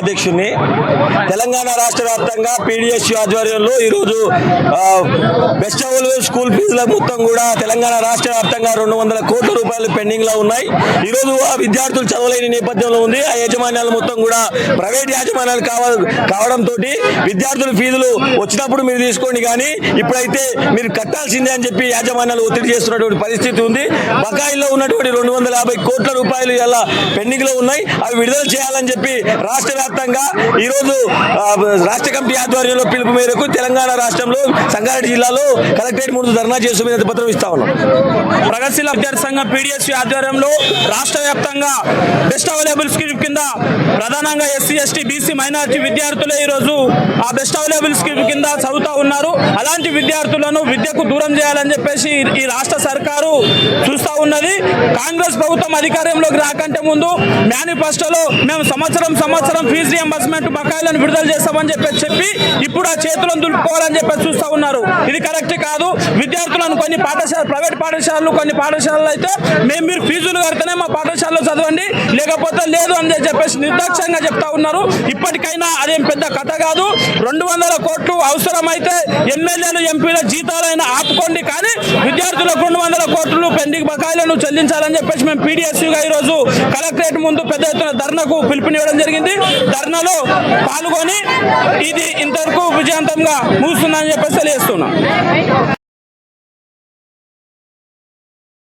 అధ్యక్షుడిని. తెలంగాణ రాష్ట్ర వ్యాప్తంగా పీడిఎస్యు ఆధ్వర్యంలో ఈరోజు బెస్ట్ అవైలబుల్ స్కూల్ ఫీజుల మొత్తం కూడా తెలంగాణ రాష్ట్ర వ్యాప్తంగా 200 కోట్ల రూపాయలు పెండింగ్ లో ఉన్నాయి. ఈరోజు ఆ విద్యార్థులు చదవలేని నేపథ్యంలో ఉంది. ఆ యాజమాన్యాలు మొత్తం కూడా ప్రైవేట్ యాజమాన్యాలు కావడంతో విద్యార్థుల ఫీజులు వచ్చినప్పుడు మీరు తీసుకోండి, కానీ ఇప్పుడైతే మీరు కట్టాల్సిందే అని చెప్పి యాజమాన్యాలు ఒత్తిడి చేస్తున్నటువంటి పరిస్థితి ఉంది. బకాయిల్లో ఉన్నటువంటి 250 కోట్ల రూపాయలు ఇలా పెండింగ్ లో ఉన్నాయి. అవి విడుదల చేయాలని చెప్పి రాష్ట్ర వ్యాప్తంగా ఈరోజు రాష్ట్ర కమిటీ ఆధ్వర్యంలో పిలుపు మేరకు తెలంగాణ రాష్ట్రంలో సంగారెడ్డి జిల్లాలో కలెక్టరేట్ ముందు ధర్నా చేస్తూ వినతి పత్రం ఇస్తా ఉన్నాం. ప్రగతిశీల విద్యార్థి సంఘం పీడిఎస్యు ఆధ్వర్యంలో రాష్ట్ర వ్యాప్తంగా బెస్ట్ అవైలబుల్ స్కీమ్ కింద ప్రధానంగా ఎస్సీ ఎస్టీ బీసీ మైనారిటీ విద్యార్థులే ఈరోజు ఆ బెస్ట్ అవైలబుల్ స్కీమ్ కింద చదువుతూ ఉన్నారు. అలాంటి విద్యార్థులను విద్యకు దూరం చేయాలని చెప్పేసి ఈ రాష్ట్ర సర్కారు చూస్తూ ఉన్నది. కాంగ్రెస్ ప్రభుత్వం అధికారంలోకి రాకంటే ముందు మేనిఫెస్టోలో మేము సంవత్సరం ఫీజు రియంబర్స్మెంట్ బకాయిలను విడుదల చేస్తామని చెప్పి ఇప్పుడు ఆ చేతులను దులుపుకోవాలని చెప్పి చూస్తూ ఉన్నారు. ఇది కరెక్ట్ కాదు. విద్యార్థులను కొన్ని ప్రైవేట్ పాఠశాలలు కొన్ని పాఠశాలలు అయితే మీరు ఫీజులు కడితేనే మా పాఠశాలలో చదవండి, లేకపోతే లేదు అని చెప్పేసి నిర్దాక్ష్యంగా చెప్తా ఉన్నారు. ఇప్పటికైనా అదేం పెద్ద కథ కాదు. 200 కోట్లు అవసరమైతే ఎమ్మెల్యేలు ఎంపీల జీతాలైనా ఆపుకోండి, కానీ విద్యార్థులకు 200 కోట్లు పెండింగ్ బకాయిలను చెల్లించాలని చెప్పేసి మేము పీడిఎస్యుగా ఈరోజు కలెక్టరేట్ ముందు పెద్ద ఎత్తున ధర్నాకు పిలుపునివ్వడం జరిగింది. ధర్నాలో పాల్గొని ఇది ఇంతవరకు విజయవంతంగా ముగుస్తుందని చెప్పేసి తెలియజేస్తున్నాం.